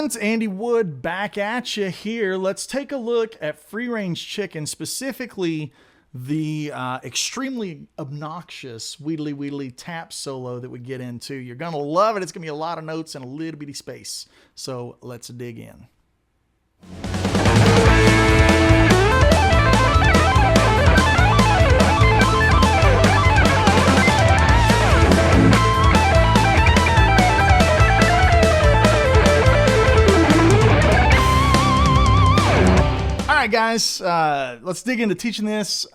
everyone, it's Andy Wood back at you here. Let's take a look at free-range chicken, specifically the extremely obnoxious Wheedly Wheedly tap solo that we get into. You're going to love it. It's going to be a lot of notes and a little bitty space. So let's dig in. Guys, let's dig into teaching this.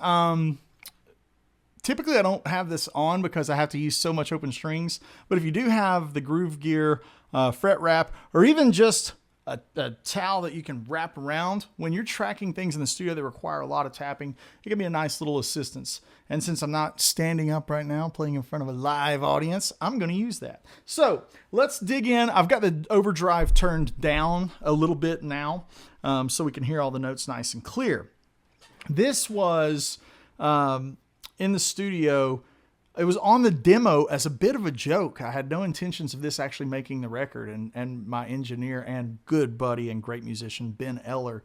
Typically I don't have this on because I have to use so much open strings, but if you do have the Groove Gear fret wrap, or even just a towel that you can wrap around when you're tracking things in the studio that require a lot of tapping, it can be a nice little assistance. And since I'm not standing up right now playing in front of a live audience, I'm going to use that. So let's dig in. I've got the overdrive turned down a little bit now, so we can hear all the notes nice and clear. This was in the studio. It was on the demo as a bit of a joke. I had no intentions of this actually making the record, and my engineer and good buddy and great musician, Ben Eller,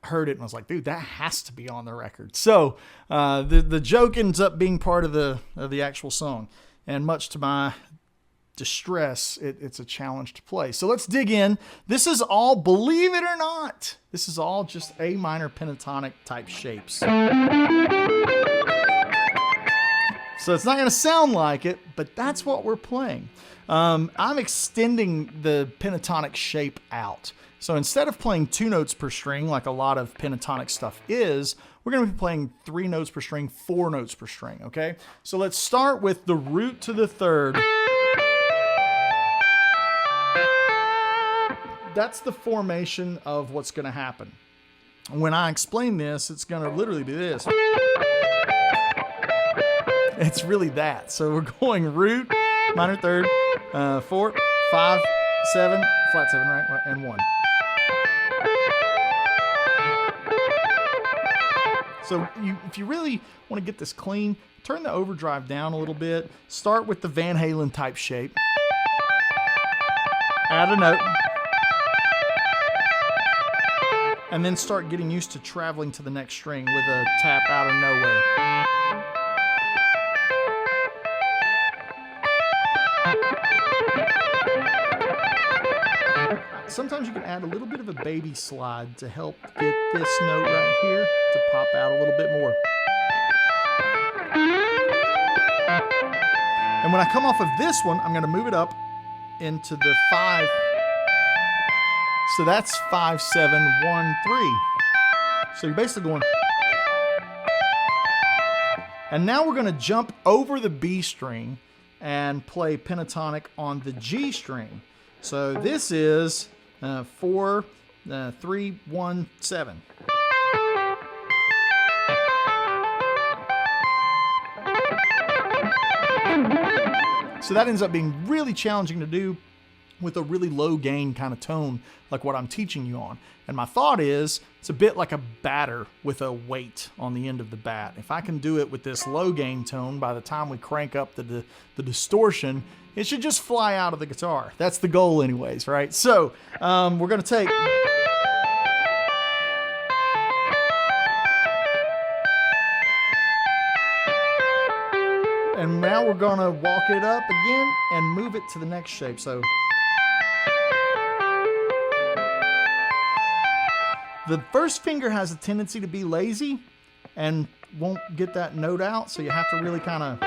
heard it and was like, dude, that has to be on the record. So the joke ends up being part of the actual song, and much to my distress, it's a challenge to play. So let's dig in. This is all, believe it or not, this is all just A minor pentatonic type shapes. So it's not going to sound like it, but that's what we're playing. I'm extending the pentatonic shape out. So instead of playing 2 notes per string like a lot of pentatonic stuff is, we're going to be playing 3 notes per string, 4 notes per string, okay? So let's start with the root to the third. That's the formation of what's going to happen. When I explain this, it's going to literally be this. It's really that. So we're going root, minor third, 4, 5, 7, flat 7, right? And 1. So if you really want to get this clean, turn the overdrive down a little bit. Start with the Van Halen type shape. Add a note. And then start getting used to traveling to the next string with a tap out of nowhere. Sometimes you can add a little bit of a baby slide to help get this note right here to pop out a little bit more. And when I come off of this one, I'm going to move it up into the 5. So that's 5, 7, 1, 3. So you're basically going. And now we're going to jump over the B string and play pentatonic on the G string. So this is 4, 3, 1, 7. So that ends up being really challenging to do with a really low gain kind of tone like what I'm teaching you on. And my thought is it's a bit like a batter with a weight on the end of the bat. If I can do it with this low gain tone, by the time we crank up the distortion, it should just fly out of the guitar. That's the goal anyways, right? So we're going to take. And now we're going to walk it up again and move it to the next shape. So the first finger has a tendency to be lazy and won't get that note out, so you have to really kind of,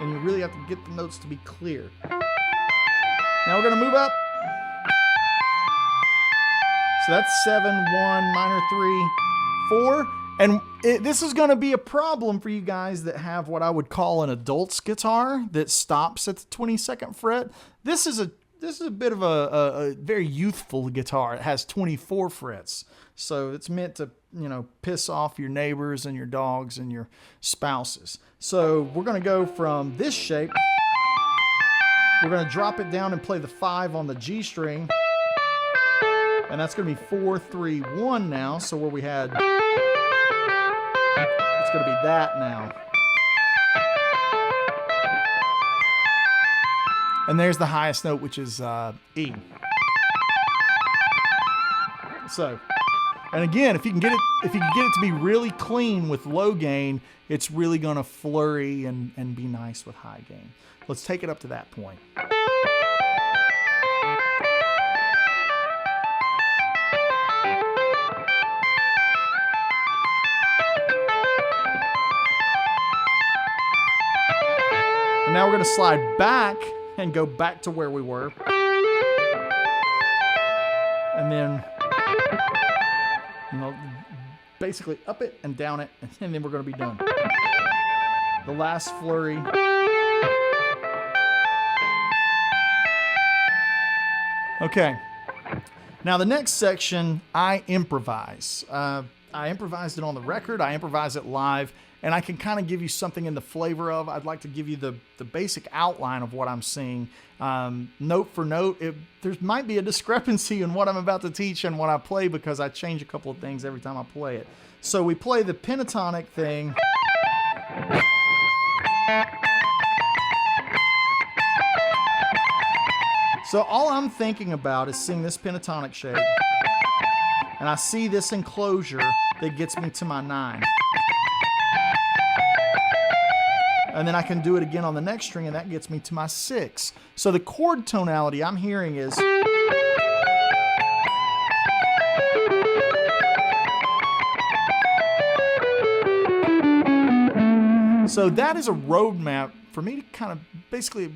and you really have to get the notes to be clear. Now we're going to move up. So that's 7, 1, minor 3, 4. And this is going to be a problem for you guys that have what I would call an adult's guitar that stops at the 22nd fret. This is a bit of a very youthful guitar. It has 24 frets. So it's meant to, piss off your neighbors and your dogs and your spouses. So we're going to go from this shape. We're going to drop it down and play the 5 on the G string. And that's going to be 4, 3, 1 now. So where we had, it's going to be that now. And there's the highest note, which is E. So, and again, if you can get it to be really clean with low gain, it's really going to flurry and be nice with high gain. Let's take it up to that point. And now we're going to slide back and go back to where we were. And then, basically up it and down it, and then we're going to be done. The last flurry. Okay. Now the next section, I improvise. I improvised it on the record. I improvise it live. And I can kind of give you something in the flavor of. I'd like to give you the basic outline of what I'm seeing. Note for note, there might be a discrepancy in what I'm about to teach and what I play because I change a couple of things every time I play it. So we play the pentatonic thing. So all I'm thinking about is seeing this pentatonic shape. And I see this enclosure that gets me to my 9. And then I can do it again on the next string, and that gets me to my 6. So the chord tonality I'm hearing is... So that is a roadmap for me to kind of basically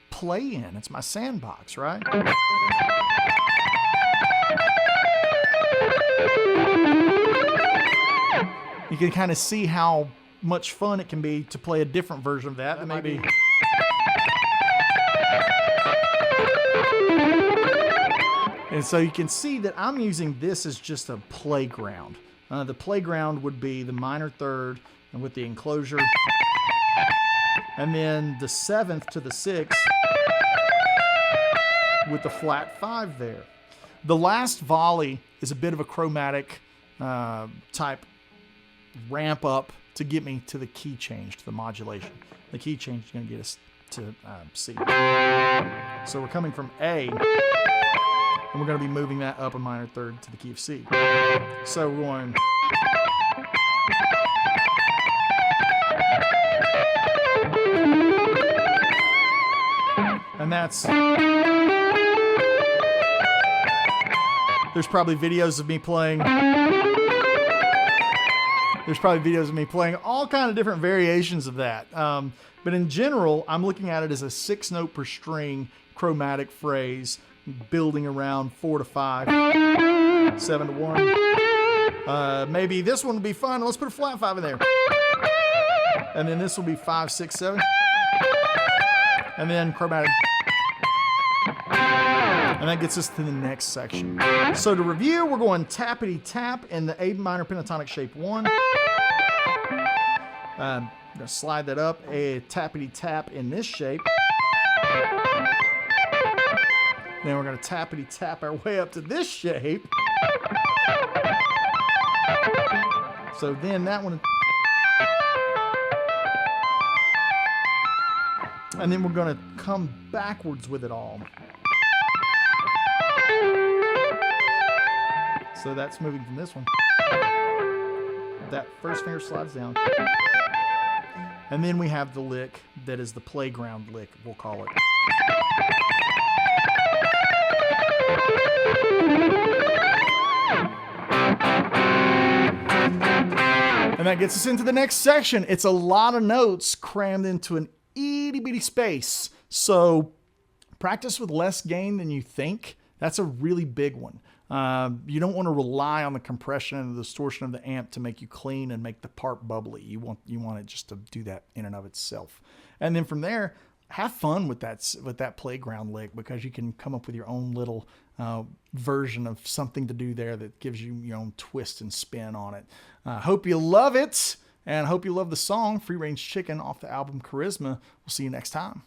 play in. It's my sandbox, right? You can kind of see how much fun it can be to play a different version of that. Maybe. And so you can see that I'm using this as just a playground. The playground would be the minor third and with the enclosure. And then the 7th to the 6th with the flat 5 there. The last volley is a bit of a chromatic type ramp up to get me to the key change, to the modulation. The key change is going to get us to C. So we're coming from A, and we're going to be moving that up a minor third to the key of C. So we're going... And that's... There's probably videos of me playing... There's probably videos of me playing all kind of different variations of that. But in general, I'm looking at it as a 6-note per string chromatic phrase, building around 4 to 5, 7 to 1. Maybe this one would be fun. Let's put a flat 5 in there. And then this will be 5, 6, 7. And then chromatic. And that gets us to the next section. So to review, we're going tappity tap in the A minor pentatonic shape 1. I'm going to slide that up, a tappity tap in this shape. Then we're going to tappity tap our way up to this shape. So then that one. And then we're going to come backwards with it all. So that's moving from this one. That first finger slides down. And then we have the lick that is the playground lick, we'll call it. And that gets us into the next section. It's a lot of notes crammed into an itty bitty space. So practice with less gain than you think. That's a really big one. You don't want to rely on the compression and the distortion of the amp to make you clean and make the part bubbly. You want it just to do that in and of itself. And then from there, have fun with that playground lick, because you can come up with your own little version of something to do there that gives you your own twist and spin on it. Hope you love it, and hope you love the song Free Range Chicken off the album Charisma. We'll see you next time.